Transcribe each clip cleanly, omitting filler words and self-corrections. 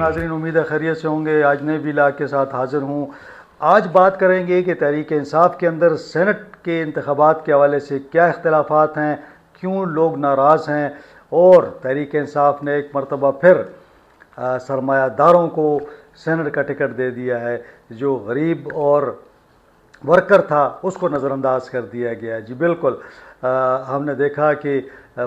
नाज़रीन, उम्मीद है खैरियत से होंगे। आज नए व्लॉग के साथ हाज़िर हूँ। आज बात करेंगे कि तहरीक इंसाफ के अंदर सेनेट के इंतखाबात के हवाले से क्या इख्तलाफात हैं, क्यों लोग नाराज़ हैं, और तहरीक इंसाफ ने एक मरतबा फिर सरमायादारों को सेनेट का टिकट दे दिया है। जो गरीब और वर्कर था उसको नज़रअंदाज कर दिया गया है। जी बिल्कुल, हमने देखा कि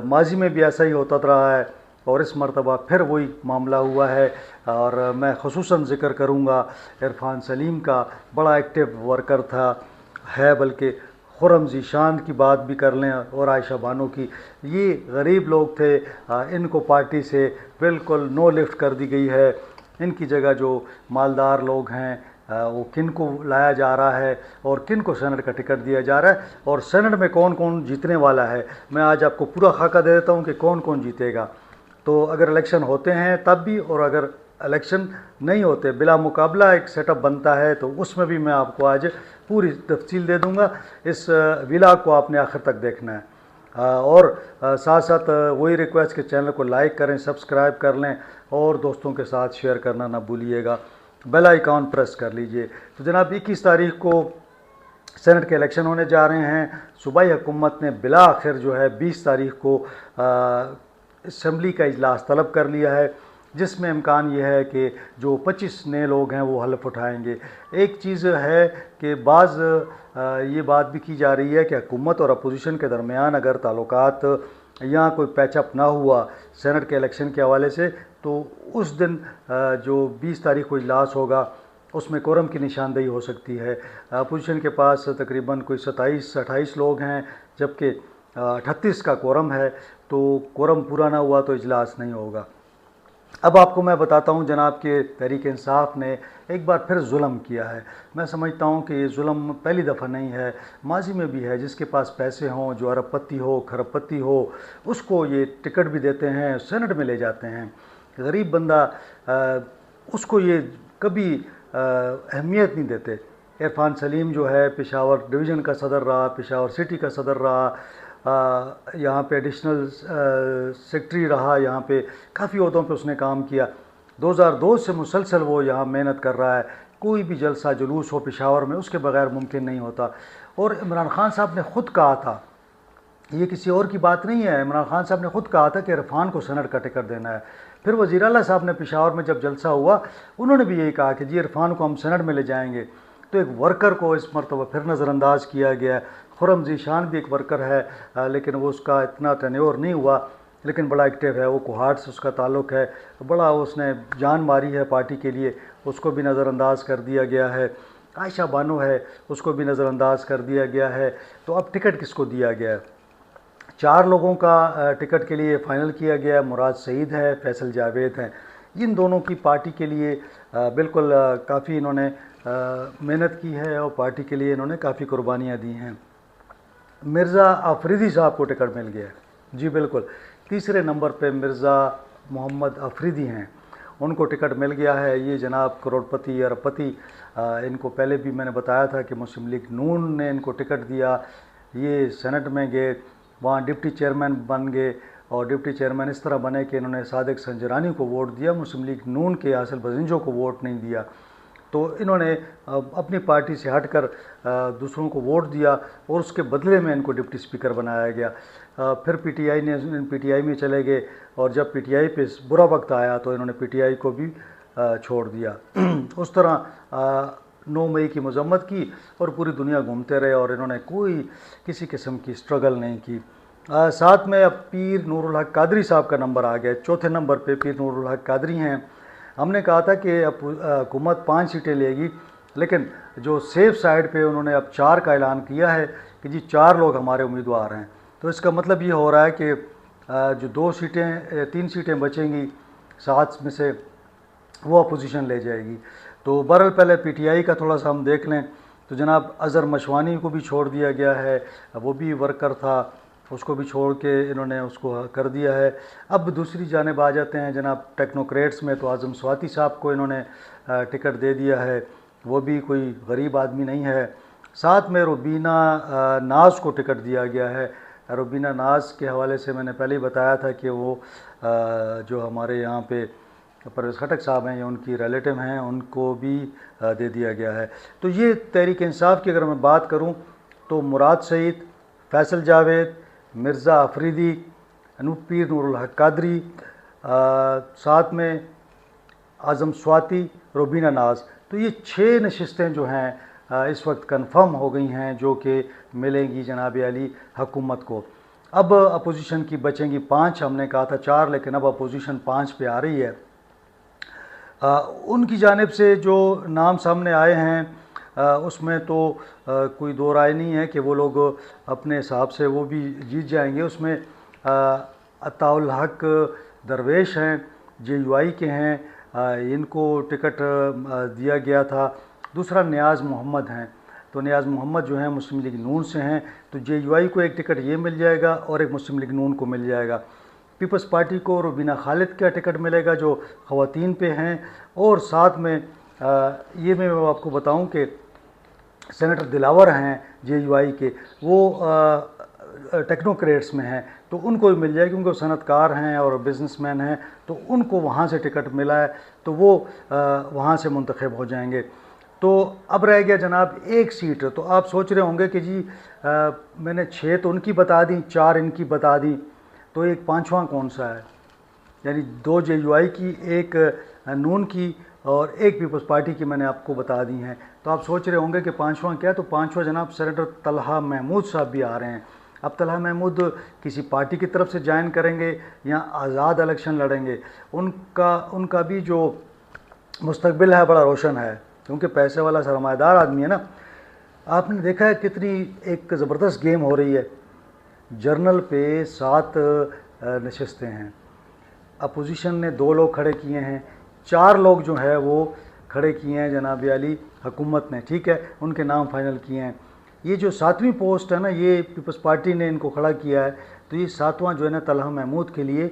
माजी में भी ऐसा ही होता रहा है और इस मरतबा फिर वही मामला हुआ है। और मैं ख़ुसूसन ज़िक्र करूँगा इरफान सलीम का, बड़ा एक्टिव वर्कर था है, बल्कि खुर्रम ज़ीशान की बात भी कर लें और आयशा बानो की। ये गरीब लोग थे, इनको पार्टी से बिल्कुल नो लिफ्ट कर दी गई है। इनकी जगह जो मालदार लोग हैं वो किन को लाया जा रहा है और किन को सेनेट का टिकट दिया जा रहा है, और सेनेट में कौन कौन जीतने वाला है। मैं आज आपको पूरा खाका दे देता हूँ कि कौन कौन जीतेगा। तो अगर इलेक्शन होते हैं तब भी, और अगर इलेक्शन नहीं होते, बिला मुकाबला एक सेटअप बनता है, तो उसमें भी मैं आपको आज पूरी तफसील दे दूँगा। इस व्लॉग को आपने आखिर तक देखना है। और साथ साथ वही रिक्वेस्ट कि चैनल को लाइक करें, सब्सक्राइब कर लें और दोस्तों के साथ शेयर करना ना भूलिएगा। बेल आइकॉन प्रेस कर लीजिए। तो जनाब 21 तारीख को सेनेट के इलेक्शन होने जा रहे हैं। सूबाई हुकूमत ने बिला आखिर जो है 20 तारीख को असम्बली का इजलास तलब कर लिया है, जिसमें इम्कान यह है कि जो 25 नए लोग हैं वो हल्फ उठाएंगे। एक चीज़ है कि बाज़ ये बात भी की जा रही है कि हुकूमत और अपोजिशन के दरमियान अगर ताल्लुकात यहाँ कोई पैचअप ना हुआ सेनेट के इलेक्शन के हवाले से, तो उस दिन जो 20 तारीख को इजलास होगा उसमें कोरम की निशानदेही हो सकती है। अपोजिशन के पास तकरीबन कोई 27-28 लोग हैं, जबकि 38 का कोरम है। तो कोरम पूरा ना हुआ तो इजलास नहीं होगा। अब आपको मैं बताता हूँ जनाब कि तहरीक इंसाफ ने एक बार फिर जुल्म किया है। मैं समझता हूँ कि ये जुल्म पहली दफ़ा नहीं है, माजी में भी है। जिसके पास पैसे हों, जो अरबपति हो, खरबपति हो, उसको ये टिकट भी देते हैं, सेनेट में ले जाते हैं। गरीब बंदा उसको ये कभी अहमियत नहीं देते। इरफान सलीम जो है पेशावर डिवीज़न का सदर रहा, पेशावर सिटी का सदर रहा, यहाँ पे एडिशनल सेक्रेटरी रहा, यहाँ पे काफ़ी अहदों पे उसने काम किया। 2002 से मुसलसल वो यहाँ मेहनत कर रहा है। कोई भी जलसा जुलूस हो पेशावर में उसके बगैर मुमकिन नहीं होता। और इमरान खान साहब ने ख़ुद कहा था, ये किसी और की बात नहीं है, इमरान खान साहब ने ख़ुद कहा था कि इरफान को सेनेट का टिकट देना है। फिर वज़ीर आला साहब ने पेशावर में जब जलसा हुआ, उन्होंने भी यही कहा कि जी इरफान को हम सेनेट में ले जाएंगे। तो एक वर्कर को इस मरतबा फिर नज़रअंदाज किया गया। खुर्रम ज़ीशान भी एक वर्कर है, लेकिन वो उसका इतना टेन्योर नहीं हुआ, लेकिन बड़ा एक्टिव है। वो कोहाट से उसका ताल्लुक़ है, बड़ा उसने जान मारी है पार्टी के लिए, उसको भी नज़रअंदाज कर दिया गया है। आयशा बानो है, उसको भी नज़रअंदाज कर दिया गया है। तो अब टिकट किसको दिया गया है? 4 लोगों का टिकट के लिए फ़ाइनल किया गया। मुराद सईद है, फैसल जावेद हैं। इन दोनों की पार्टी के लिए बिल्कुल काफ़ी इन्होंने मेहनत की है और पार्टी के लिए इन्होंने काफ़ी कुर्बानियाँ दी हैं। मिर्ज़ा अफरीदी साहब को टिकट मिल गया है। जी बिल्कुल, तीसरे नंबर पे मिर्ज़ा मोहम्मद अफरीदी हैं, उनको टिकट मिल गया है। ये जनाब करोड़पति अरबपति, इनको पहले भी मैंने बताया था कि मुस्लिम लीग नून ने इनको टिकट दिया। ये सेनेट में गए, वहाँ डिप्टी चेयरमैन बन गए, और डिप्टी चेयरमैन इस तरह बने कि इन्होंने सादिक संजरानी को वोट दिया, मुस्लिम लीग नून के हासिल बजिंजों को वोट नहीं दिया। तो इन्होंने अपनी पार्टी से हटकर दूसरों को वोट दिया और उसके बदले में इनको डिप्टी स्पीकर बनाया गया। फिर पीटीआई में चले गए, और जब पीटीआई पे बुरा वक्त आया तो इन्होंने पीटीआई को भी छोड़ दिया। उस तरह 9 मई की मजम्मत की और पूरी दुनिया घूमते रहे, और इन्होंने कोई किसी किस्म की स्ट्रगल नहीं की। साथ में अब पीर नूरुल हक कादरी साहब का नंबर आ गया। चौथे नंबर पे पीर नूरुल हक कादरी हैं। हमने कहा था कि अब हुकूमत 5 सीटें लेगी, लेकिन जो सेफ साइड पे उन्होंने अब 4 का ऐलान किया है कि जी 4 लोग हमारे उम्मीदवार हैं। तो इसका मतलब ये हो रहा है कि जो 3 सीटें बचेंगी 7 में से, वो अपोजिशन ले जाएगी। तो बहरहाल पहले पीटीआई का थोड़ा सा हम देख लें। तो जनाब अज़हर मशवानी को भी छोड़ दिया गया है, वो भी वर्कर था, उसको भी छोड़ के इन्होंने उसको कर दिया है। अब दूसरी जानिब आ जाते हैं जनाब टेक्नोक्रेट्स में। तो आज़म स्वाति साहब को इन्होंने टिकट दे दिया है, वो भी कोई गरीब आदमी नहीं है। साथ में रुबीना नाज को टिकट दिया गया है। रुबीना नाज के हवाले से मैंने पहले ही बताया था कि वो जो हमारे यहाँ पे परवेज़ खटक साहब हैं या उनकी रिलेटिव हैं, उनको भी दे दिया गया है। तो ये तहरीक इंसाफ की अगर मैं बात करूं तो मुराद सईद, फैसल जावेद, मिर्ज़ा अफरीदी, अनूप पीर, नूरुल हक कादरी, साथ में आज़म स्वाति, रुबीना नाज। तो ये 6 नशिस्तें जो हैं इस वक्त कंफर्म हो गई हैं जो कि मिलेंगी जनाब अली हुकूमत को। अब अपोजिशन की बचेंगी 5, हमने कहा था 4, लेकिन अब अपोजिशन 5 पे आ रही है। उनकी जानिब से जो नाम सामने आए हैं उसमें तो कोई दो राय नहीं है कि वो लोग अपने हिसाब से वो भी जीत जाएंगे। उसमें अताउल हक दरवेश हैं, JUI के हैं, इनको टिकट दिया गया था। दूसरा नियाज़ मोहम्मद हैं, तो नियाज़ मोहम्मद जो हैं मुस्लिम लीग नून से हैं, तो JUI को एक टिकट ये मिल जाएगा और एक मुस्लिम लीग नून को मिल जाएगा। पीपल्स पार्टी को रुबीना खालिद का टिकट मिलेगा जो ख़वातीन पे हैं, और साथ में ये मैं आपको बताऊं कि सेनेटर दिलावर हैं JUI के, वो टेक्नोक्रेट्स में हैं, तो उनको भी मिल जाएगी क्योंकि वो सनतकार हैं और बिजनेसमैन हैं, तो उनको वहाँ से टिकट मिला है, तो वो वहाँ से मुंतखब हो जाएंगे। तो अब रह गया जनाब एक सीट। तो आप सोच रहे होंगे कि जी मैंने 6 तो उनकी बता दी, 4 इनकी बता दी, तो एक 5वां कौन सा है? यानी 2 JUI की, एक नून की और एक पीपल्स पार्टी की मैंने आपको बता दी हैं। तो आप सोच रहे होंगे कि 5वां क्या? तो 5वां जनाब सेनेटर तलहा महमूद साहब भी आ रहे हैं। अब तलहा महमूद किसी पार्टी की तरफ से ज्वाइन करेंगे या आज़ाद इलेक्शन लड़ेंगे, उनका भी जो मुस्तकबिल है बड़ा रोशन है, क्योंकि पैसे वाला सरमाएदार आदमी है ना। आपने देखा है कितनी एक ज़बरदस्त गेम हो रही है। जर्नल पे 7 नशिस्तें हैं, अपोजिशन ने 2 लोग खड़े किए हैं, 4 लोग जो है वो खड़े किए हैं जनाब अली हुकूमत ने, ठीक है, उनके नाम फाइनल किए हैं। ये जो 7वीं पोस्ट है ना, ये पीपल्स पार्टी ने इनको खड़ा किया है, तो ये 7वां जो है ना तलहा महमूद के लिए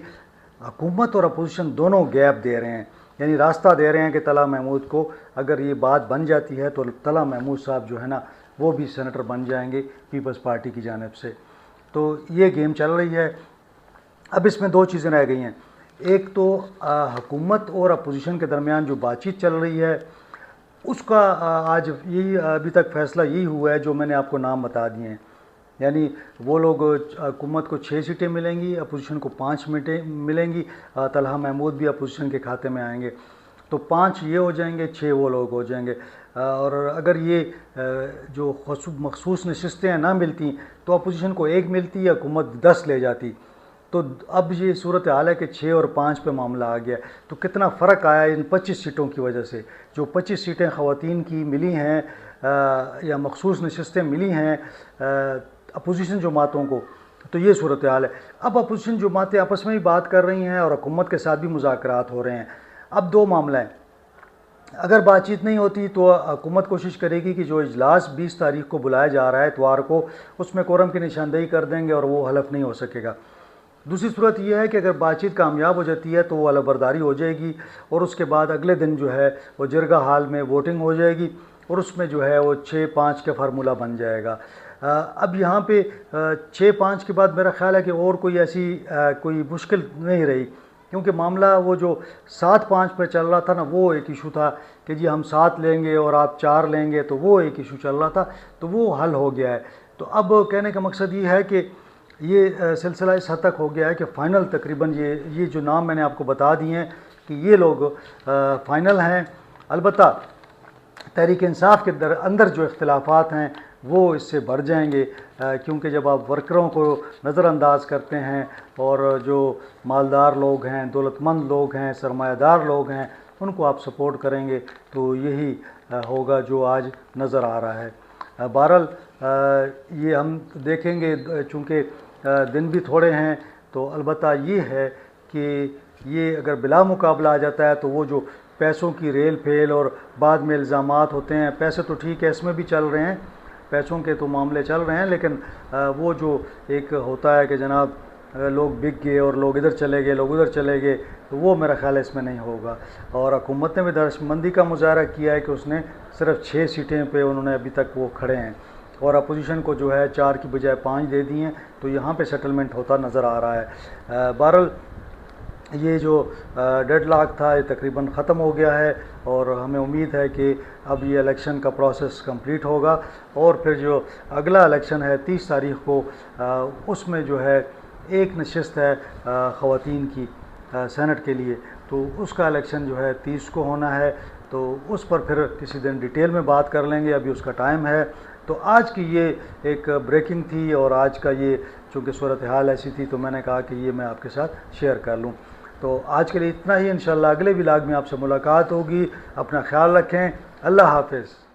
हुकूमत और अपोजिशन दोनों गैप दे रहे हैं, यानी रास्ता दे रहे हैं कि तलहा महमूद को अगर ये बात बन जाती है तो तलहा महमूद साहब जो है ना वो भी सेनेटर बन जाएंगे पीपल्स पार्टी की जानिब से। तो ये गेम चल रही है। अब इसमें 2 चीज़ें रह गई हैं। एक तो हुकूमत और अपोजिशन के दरमियान जो बातचीत चल रही है उसका आज यही अभी तक फ़ैसला यही हुआ है जो मैंने आपको नाम बता दिए हैं। यानी वो लोग हुकूमत को 6 सीटें मिलेंगी, अपोजिशन को 5 मिलेंगी, तलहा महमूद भी अपोजिशन के खाते में आएंगे, तो 5 ये हो जाएंगे, 6 वो लोग हो जाएंगे। और अगर ये जो मखसूस नशिस्तें ना मिलती तो अपोजिशन को 1 मिलती या हुकूमत 10 ले जाती। तो अब ये सूरत हाल है कि 6 और 5 पे मामला आ गया। तो कितना फ़र्क आया इन 25 सीटों की वजह से। जो 25 सीटें ख़वातीन की मिली हैं या मखसूस नशिस्तें मिली हैं अपोजिशन जमातों को, तो ये सूरत हाल है। अब अपोजिशन जमातें आपस में ही बात कर रही हैं और हुकूमत के साथ भी मुज़ाकरात हो रहे हैं। अब 2 मामला है, अगर बातचीत नहीं होती तो हुकूमत कोशिश करेगी कि जो इजलास 20 तारीख को बुलाया जा रहा है इतवार को, उसमें कोरम की निशानदेही कर देंगे और वो हलफ नहीं हो सकेगा। दूसरी सूरत यह है कि अगर बातचीत कामयाब हो जाती है तो वो अलबरदारी हो जाएगी और उसके बाद अगले दिन जो है वो जिरगा हाल में वोटिंग हो जाएगी और उसमें जो है वो 6-5 का फार्मूला बन जाएगा। अब यहाँ पे 6-5 के बाद मेरा ख़्याल है कि और कोई ऐसी कोई मुश्किल नहीं रही, क्योंकि मामला वो जो 7-5 पे चल रहा था ना, वो एक इशू था कि जी हम 7 लेंगे और आप 4 लेंगे, तो वो एक इशू चल रहा था, तो वो हल हो गया है। तो अब कहने का मकसद ये है कि ये सिलसिला इस हद तक हो गया है कि फ़ाइनल तकरीबन ये जो नाम मैंने आपको बता दिए हैं कि ये लोग फ़ाइनल हैं। अलबत्ता तहरीक इंसाफ के अंदर जो इख्तिलाफ़ात हैं वो इससे बढ़ जाएंगे, क्योंकि जब आप वर्करों को नज़रअंदाज करते हैं और जो मालदार लोग हैं, दौलतमंद लोग हैं, सरमायादार लोग हैं, उनको आप सपोर्ट करेंगे तो यही होगा जो आज नज़र आ रहा है। बहरहाल ये हम देखेंगे, चूँकि दिन भी थोड़े हैं, तो अलबत्ता ये है कि ये अगर बिला मुकाबला आ जाता है तो वो जो पैसों की रेल फेल और बाद में इल्ज़ामात होते हैं, पैसे तो ठीक है इसमें भी चल रहे हैं, पैसों के तो मामले चल रहे हैं, लेकिन वो जो एक होता है कि जनाब लोग बिक गए और लोग इधर चले गए, लोग उधर चले गए, तो वो मेरा ख्याल है इसमें नहीं होगा। और हुकूमत ने भी दहशतमंदी का मुजाहरा किया है कि उसने सिर्फ 6 सीटें पे उन्होंने अभी तक वो खड़े हैं और अपोजिशन को जो है 4 की बजाय 5 दे दी हैं, तो यहाँ पे सेटलमेंट होता नज़र आ रहा है। बहरहाल ये जो डेडलॉक था ये तकरीबन ख़त्म हो गया है और हमें उम्मीद है कि अब ये इलेक्शन का प्रोसेस कंप्लीट होगा और फिर जो अगला इलेक्शन है 30 तारीख को उसमें जो है एक नशिस्त है ख़वातीन की सेनेट के लिए, तो उसका इलेक्शन जो है 30 को होना है। तो उस पर फिर किसी दिन डिटेल में बात कर लेंगे, अभी उसका टाइम है। तो आज की ये एक ब्रेकिंग थी और आज का ये चूँकि सूरत हाल ऐसी थी तो मैंने कहा कि ये मैं आपके साथ शेयर कर लूँ। तो आज के लिए इतना ही, इंशाल्लाह अगले व्लॉग में आपसे मुलाकात होगी। अपना ख्याल रखें। अल्लाह हाफ़िज़।